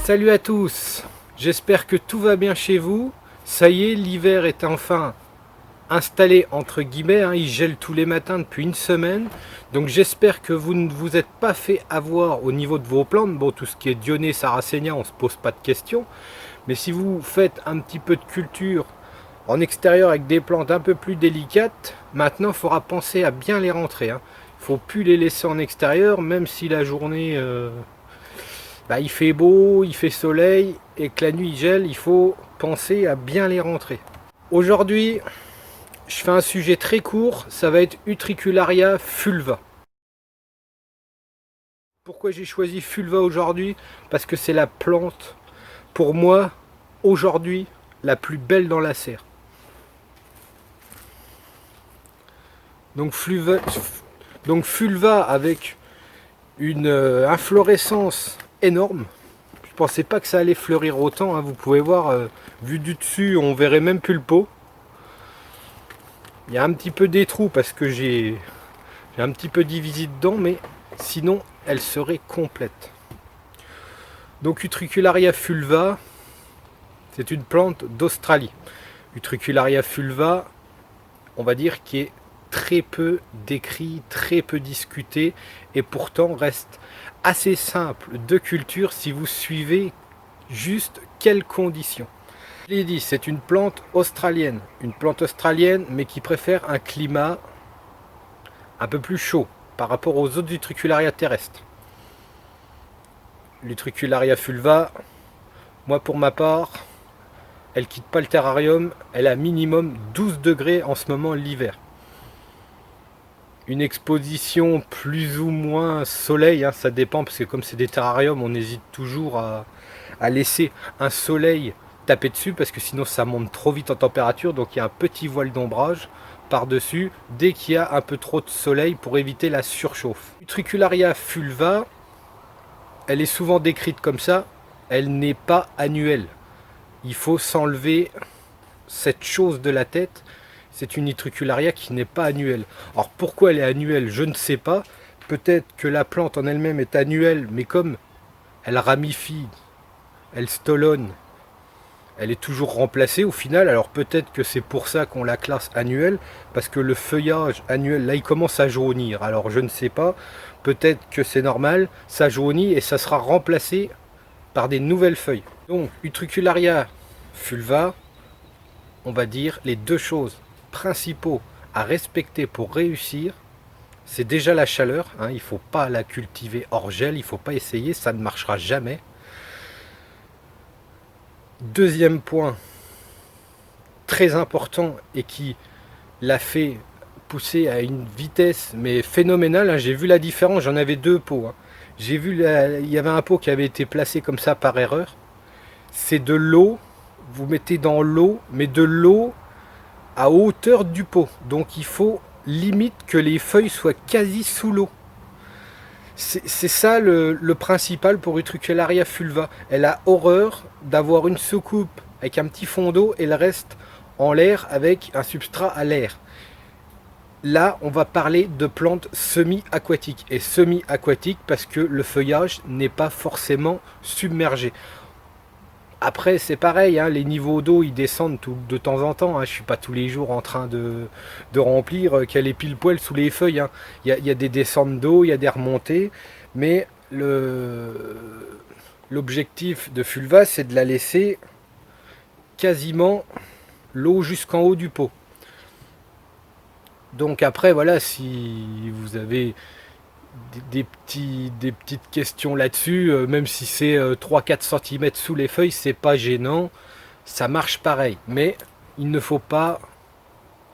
Salut à tous, j'espère que tout va bien chez vous. Ça y est, l'hiver est enfin installé entre guillemets, il gèle tous les matins depuis une semaine. Donc j'espère que vous ne vous êtes pas fait avoir au niveau de vos plantes. Bon, tout ce qui est Dionée, Sarracenia, on ne se pose pas de questions. Mais si vous faites un petit peu de culture en extérieur avec des plantes un peu plus délicates, maintenant il faudra penser à bien les rentrer. Il ne faut plus les laisser en extérieur, même si la journée... il fait beau, il fait soleil et que la nuit il gèle, il faut penser à bien les rentrer. Aujourd'hui, je fais un sujet très court, ça va être Utricularia fulva. Pourquoi j'ai choisi fulva aujourd'hui? Parce que c'est la plante, pour moi, aujourd'hui, la plus belle dans la serre. Donc fulva avec une inflorescence énorme. Je pensais pas que ça allait fleurir autant, vous pouvez voir, vu du dessus on verrait même plus le pot. Il y a un petit peu des trous parce que j'ai un petit peu divisé dedans, mais sinon elle serait complète. Donc Utricularia fulva, c'est une plante d'Australie. Utricularia fulva, on va dire qui est très peu décrit, très peu discuté, et pourtant reste assez simple de culture si vous suivez juste quelles conditions. Je l'ai dit, c'est une plante australienne mais qui préfère un climat un peu plus chaud par rapport aux autres Utricularia terrestres. L'Utricularia fulva, moi pour ma part, elle quitte pas le terrarium, elle a minimum 12 degrés en ce moment l'hiver. Une exposition plus ou moins soleil, ça dépend, parce que comme c'est des terrariums, on hésite toujours à laisser un soleil taper dessus, parce que sinon ça monte trop vite en température. Donc il y a un petit voile d'ombrage par dessus dès qu'il y a un peu trop de soleil pour éviter la surchauffe. Utricularia fulva, elle est souvent décrite comme ça, elle n'est pas annuelle. Il faut s'enlever cette chose de la tête. C'est une Utricularia qui n'est pas annuelle. Alors pourquoi elle est annuelle, je ne sais pas. Peut-être que la plante en elle-même est annuelle, mais comme elle ramifie, elle stolonne, elle est toujours remplacée au final. Alors peut-être que c'est pour ça qu'on la classe annuelle, parce que le feuillage annuel, là il commence à jaunir. Alors je ne sais pas, peut-être que c'est normal, ça jaunit et ça sera remplacé par des nouvelles feuilles. Donc Utricularia fulva, on va dire les deux choses principaux à respecter pour réussir, c'est déjà la chaleur, il ne faut pas la cultiver hors gel, il ne faut pas essayer, ça ne marchera jamais. Deuxième point très important et qui l'a fait pousser à une vitesse mais phénoménale, j'ai vu la différence, j'en avais deux pots. J'ai vu, il y avait un pot qui avait été placé comme ça par erreur, c'est de l'eau, vous mettez dans l'eau, mais de l'eau à hauteur du pot. Donc il faut limite que les feuilles soient quasi sous l'eau. C'est ça le principal pour Utricularia fulva. Elle a horreur d'avoir une soucoupe avec un petit fond d'eau et le reste en l'air avec un substrat à l'air. Là, on va parler de plantes semi-aquatiques. Et semi-aquatiques parce que le feuillage n'est pas forcément submergé. Après c'est pareil, les niveaux d'eau ils descendent de temps en temps, je suis pas tous les jours en train de remplir qu'elle est pile poil sous les feuilles. Il y a des descentes d'eau, il y a des remontées, mais l'objectif de fulva c'est de la laisser quasiment l'eau jusqu'en haut du pot. Donc après voilà, si vous avez des petites questions là-dessus, même si c'est 3-4 cm sous les feuilles, c'est pas gênant, ça marche pareil, mais il ne faut pas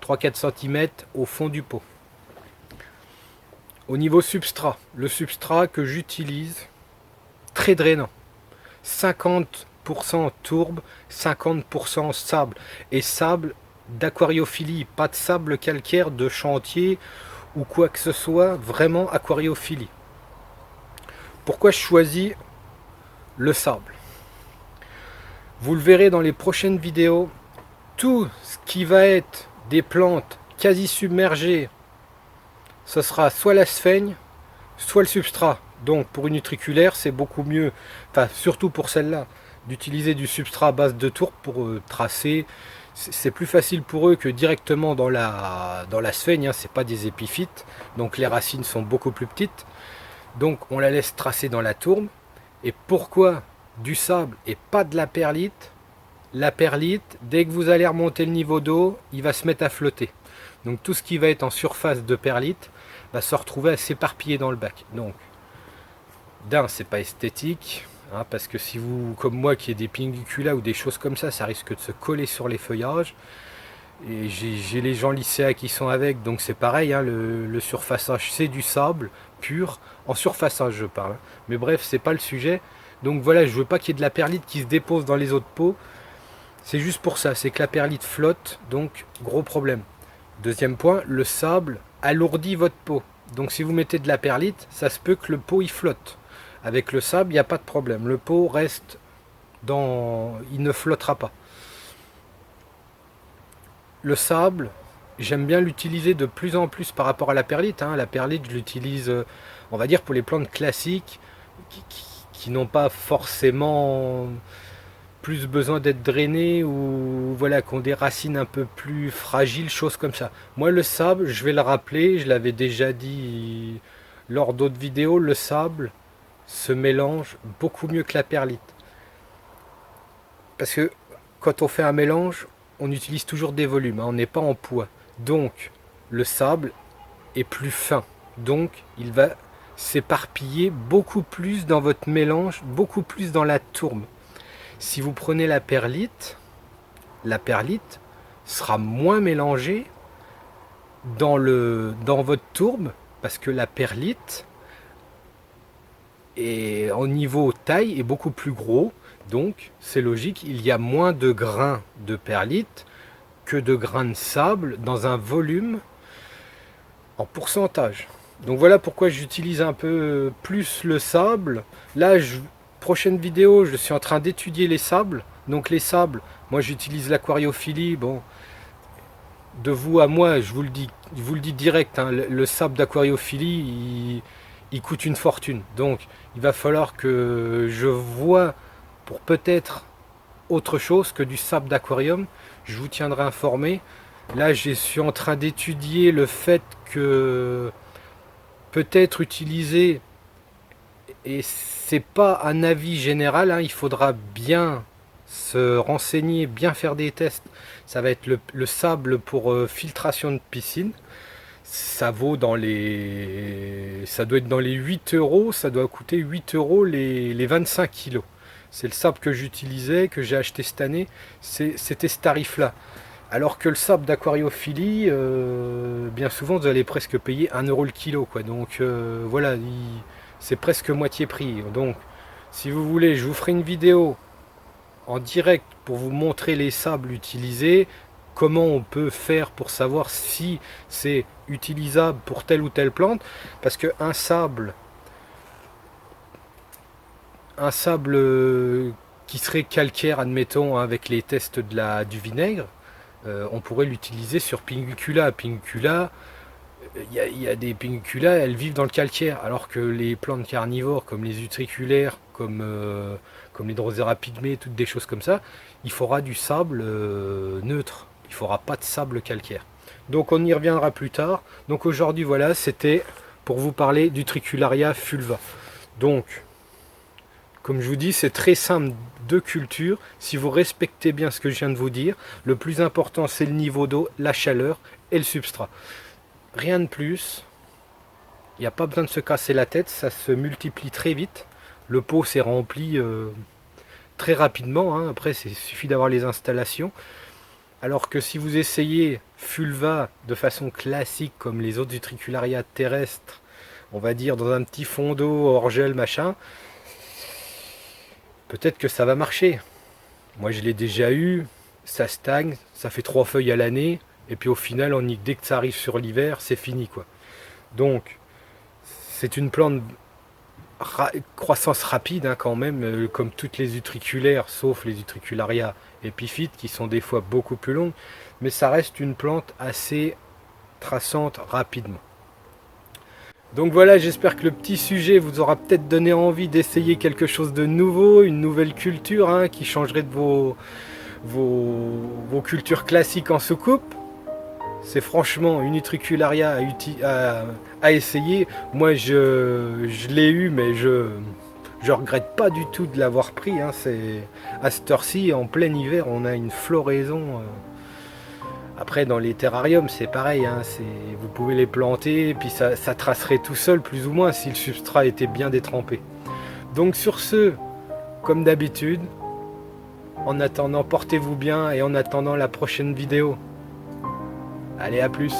3-4 cm au fond du pot. Au niveau substrat, le substrat que j'utilise, très drainant, 50% tourbe, 50% sable, et sable d'aquariophilie, pas de sable calcaire de chantier ou quoi que ce soit, vraiment aquariophilie. Pourquoi je choisis le sable? Vous le verrez dans les prochaines vidéos, tout ce qui va être des plantes quasi submergées, ce sera soit la sphaigne, soit le substrat. Donc pour une utriculaire, c'est beaucoup mieux, enfin surtout pour celle-là, d'utiliser du substrat à base de tourbe pour tracer. C'est plus facile pour eux que directement dans la sphaigne, hein, c'est pas des épiphytes, donc les racines sont beaucoup plus petites. Donc on la laisse tracer dans la tourbe. Et pourquoi du sable et pas de la perlite? La perlite, dès que vous allez remonter le niveau d'eau, il va se mettre à flotter. Donc tout ce qui va être en surface de perlite va se retrouver à s'éparpiller dans le bac. Donc d'un, c'est pas esthétique, hein, parce que si vous, comme moi, qui ai des pinguiculas ou des choses comme ça risque de se coller sur les feuillages. Et j'ai les gens lycéens qui sont avec, donc c'est pareil, hein, le surfaçage c'est du sable pur, en surfaçage je parle. Hein. Mais bref, c'est pas le sujet. Donc voilà, je veux pas qu'il y ait de la perlite qui se dépose dans les autres pots. C'est juste pour ça, c'est que la perlite flotte, donc gros problème. Deuxième point, le sable alourdit votre pot. Donc si vous mettez de la perlite, ça se peut que le pot il flotte. Avec le sable, il n'y a pas de problème. Le pot reste dans... il ne flottera pas. Le sable, j'aime bien l'utiliser de plus en plus par rapport à la perlite. Hein. La perlite, je l'utilise, on va dire, pour les plantes classiques qui n'ont pas forcément plus besoin d'être drainées ou voilà, qui ont des racines un peu plus fragiles, choses comme ça. Moi, le sable, je vais le rappeler, je l'avais déjà dit lors d'autres vidéos, le sable se mélange beaucoup mieux que la perlite. Parce que quand on fait un mélange, on utilise toujours des volumes, hein, on n'est pas en poids. Donc le sable est plus fin. Donc il va s'éparpiller beaucoup plus dans votre mélange, beaucoup plus dans la tourbe. Si vous prenez la perlite sera moins mélangée dans votre tourbe parce que la perlite est au niveau taille est beaucoup plus gros. Donc c'est logique, il y a moins de grains de perlite que de grains de sable dans un volume en pourcentage. Donc voilà pourquoi j'utilise un peu plus le sable. Là, prochaine vidéo, je suis en train d'étudier les sables. Donc les sables, moi j'utilise l'aquariophilie. Bon, de vous à moi, je vous le dis direct, hein, le sable d'aquariophilie, il coûte une fortune. Donc il va falloir que je vois pour peut-être autre chose que du sable d'aquarium. Je vous tiendrai informé. Là, je suis en train d'étudier le fait que peut-être utiliser, et c'est pas un avis général, hein, il faudra bien se renseigner, bien faire des tests. Ça va être le sable pour filtration de piscine. Ça vaut ça doit être dans les 8 euros, ça doit coûter 8 euros les 25 kilos. C'est le sable que j'utilisais, que j'ai acheté cette année, c'était ce tarif-là. Alors que le sable d'aquariophilie, bien souvent vous allez presque payer 1 euro le kilo, quoi. Donc voilà, c'est presque moitié prix. Donc si vous voulez, je vous ferai une vidéo en direct pour vous montrer les sables utilisés, comment on peut faire pour savoir si c'est utilisable pour telle ou telle plante, parce qu'un sable qui serait calcaire, admettons, avec les tests du vinaigre, on pourrait l'utiliser sur Pinguicula. Pinguicula, il y a des Pinguicula, elles vivent dans le calcaire, alors que les plantes carnivores, comme les utriculaires, comme les Drosera pygmée, toutes des choses comme ça, il faudra du sable neutre. Il ne faudra pas de sable calcaire. Donc on y reviendra plus tard. Donc aujourd'hui, voilà, c'était pour vous parler d'Utricularia fulva. Donc, comme je vous dis, c'est très simple de culture. Si vous respectez bien ce que je viens de vous dire, le plus important, c'est le niveau d'eau, la chaleur et le substrat. Rien de plus. Il n'y a pas besoin de se casser la tête, ça se multiplie très vite. Le pot s'est rempli très rapidement. Hein. Après, il suffit d'avoir les installations. Alors que si vous essayez fulva de façon classique, comme les autres utricularia terrestres, on va dire dans un petit fond d'eau, hors gel, machin, peut-être que ça va marcher. Moi, je l'ai déjà eu, ça stagne, ça fait 3 feuilles à l'année, et puis au final, dès que ça arrive sur l'hiver, c'est fini, quoi. Donc, c'est une plante croissance rapide, hein, quand même, comme toutes les utriculaires, sauf les utricularia épiphytes, qui sont des fois beaucoup plus longues, mais ça reste une plante assez traçante rapidement. Donc voilà, j'espère que le petit sujet vous aura peut-être donné envie d'essayer quelque chose de nouveau, une nouvelle culture hein, qui changerait de vos cultures classiques en soucoupe. C'est franchement une utricularia à essayer. Moi je l'ai eu mais je regrette pas du tout de l'avoir pris. Hein. À cette heure-ci, en plein hiver, on a une floraison. Après, dans les terrariums, c'est pareil. Hein, vous pouvez les planter, et puis ça tracerait tout seul, plus ou moins, si le substrat était bien détrempé. Donc sur ce, comme d'habitude, en attendant, portez-vous bien, et en attendant la prochaine vidéo. Allez, à plus!